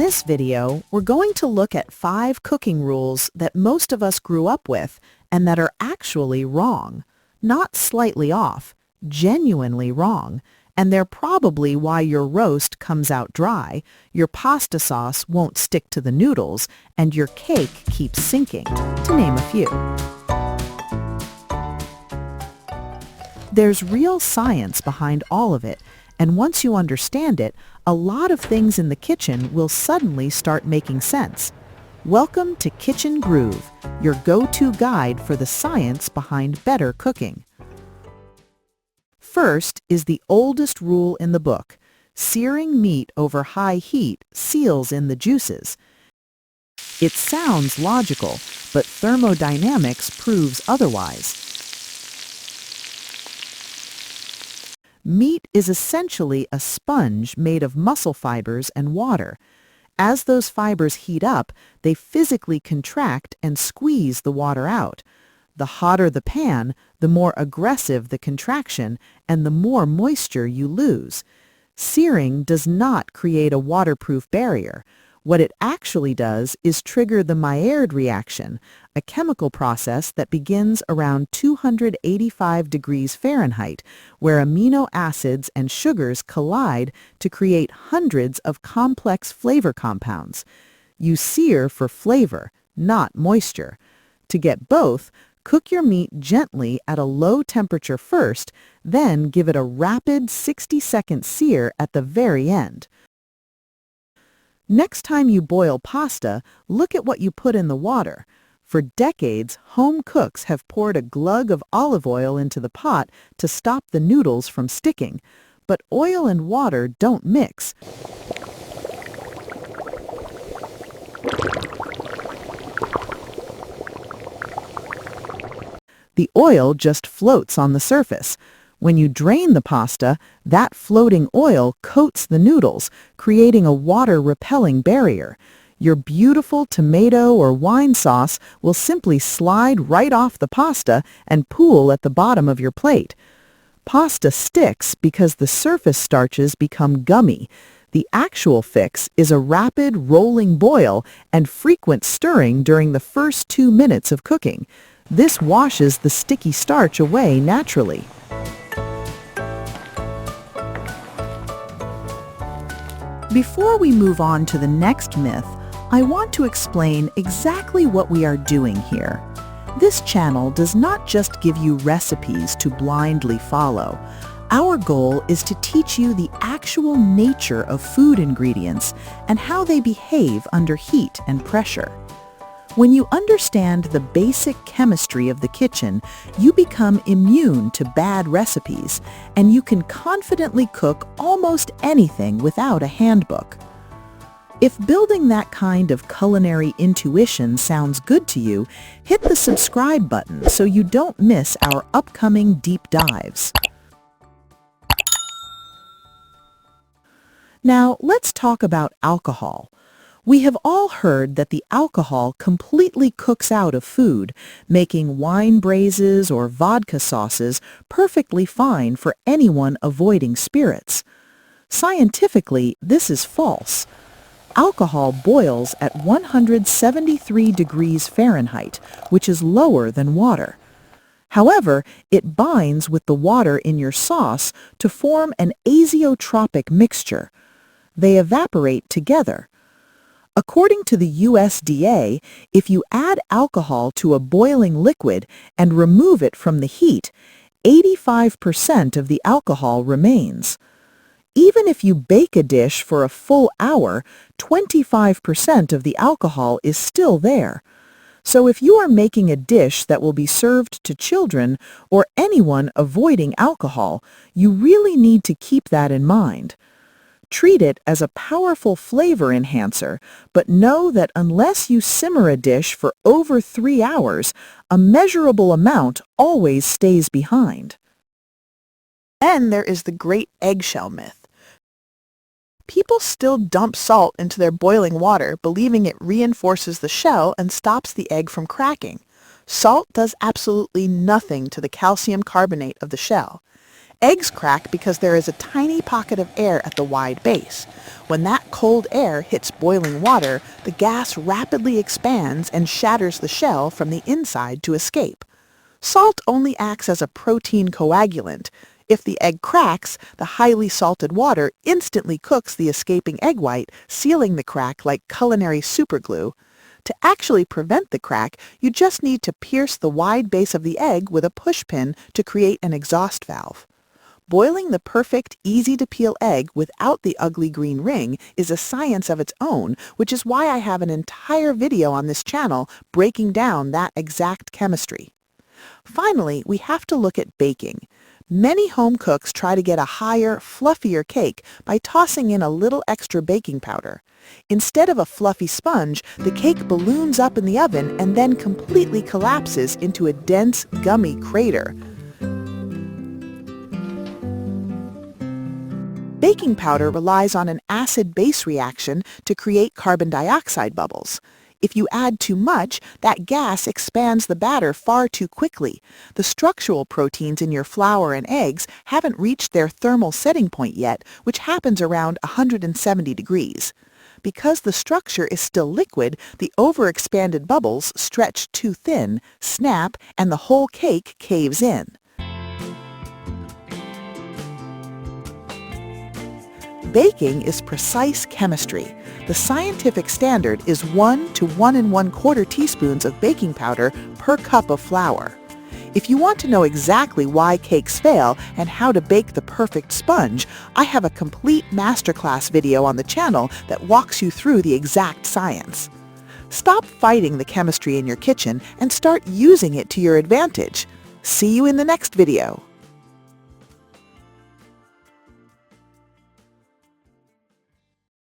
this video, we're going to look at 5 cooking rules that most of us grew up with and that are actually wrong. Not slightly off, genuinely wrong. And they're probably why your roast comes out dry, your pasta sauce won't stick to the noodles, and your cake keeps sinking, to name a few. There's real science behind all of it, and once you understand it, a lot of things in the kitchen will suddenly start making sense. Welcome to Kitchen Groove, your go-to guide for the science behind better cooking. First is the oldest rule in the book. Searing meat over high heat seals in the juices. It sounds logical, but thermodynamics proves otherwise. Meat is essentially a sponge made of muscle fibers and water. As those fibers heat up, they physically contract and squeeze the water out. The hotter the pan, the more aggressive the contraction, and the more moisture you lose. Searing does not create a waterproof barrier. What it actually does is trigger the Maillard reaction, a chemical process that begins around 285 degrees Fahrenheit, where amino acids and sugars collide to create hundreds of complex flavor compounds. You sear for flavor, not moisture. To get both, cook your meat gently at a low temperature first, then give it a rapid 60-second sear at the very end. Next time you boil pasta, look at what you put in the water. For decades, home cooks have poured a glug of olive oil into the pot to stop the noodles from sticking. But oil and water don't mix. The oil just floats on the surface. When you drain the pasta, that floating oil coats the noodles, creating a water-repelling barrier. Your beautiful tomato or wine sauce will simply slide right off the pasta and pool at the bottom of your plate. Pasta sticks because the surface starches become gummy. The actual fix is a rapid rolling boil and frequent stirring during the first 2 minutes of cooking. This washes the sticky starch away naturally. Before we move on to the next myth, I want to explain exactly what we are doing here. This channel does not just give you recipes to blindly follow. Our goal is to teach you the actual nature of food ingredients and how they behave under heat and pressure. When you understand the basic chemistry of the kitchen, you become immune to bad recipes, and you can confidently cook almost anything without a handbook. If building that kind of culinary intuition sounds good to you, hit the subscribe button so you don't miss our upcoming deep dives. Now, let's talk about alcohol. We have all heard that the alcohol completely cooks out of food, making wine braises or vodka sauces perfectly fine for anyone avoiding spirits. Scientifically, this is false. Alcohol boils at 173 degrees Fahrenheit, which is lower than water. However, it binds with the water in your sauce to form an azeotropic mixture. They evaporate together. According to the USDA, if you add alcohol to a boiling liquid and remove it from the heat, 85% of the alcohol remains. Even if you bake a dish for a full hour, 25% of the alcohol is still there. So if you are making a dish that will be served to children or anyone avoiding alcohol, you really need to keep that in mind. Treat it as a powerful flavor enhancer, but know that unless you simmer a dish for over 3 hours, a measurable amount always stays behind. Then there is the great eggshell myth. People still dump salt into their boiling water, believing it reinforces the shell and stops the egg from cracking. Salt does absolutely nothing to the calcium carbonate of the shell. Eggs crack because there is a tiny pocket of air at the wide base. When that cold air hits boiling water, the gas rapidly expands and shatters the shell from the inside to escape. Salt only acts as a protein coagulant. If the egg cracks, the highly salted water instantly cooks the escaping egg white, sealing the crack like culinary superglue. To actually prevent the crack, you just need to pierce the wide base of the egg with a pushpin to create an exhaust valve. Boiling the perfect, easy-to-peel egg without the ugly green ring is a science of its own, which is why I have an entire video on this channel breaking down that exact chemistry. Finally, we have to look at baking. Many home cooks try to get a higher, fluffier cake by tossing in a little extra baking powder. Instead of a fluffy sponge, the cake balloons up in the oven and then completely collapses into a dense, gummy crater. Baking powder relies on an acid-base reaction to create carbon dioxide bubbles. If you add too much, that gas expands the batter far too quickly. The structural proteins in your flour and eggs haven't reached their thermal setting point yet, which happens around 170 degrees. Because the structure is still liquid, the overexpanded bubbles stretch too thin, snap, and the whole cake caves in. Baking is precise chemistry. The scientific standard is 1 to 1 1/4 teaspoons of baking powder per cup of flour. If you want to know exactly why cakes fail and how to bake the perfect sponge, I have a complete masterclass video on the channel that walks you through the exact science. Stop fighting the chemistry in your kitchen and start using it to your advantage. See you in the next video.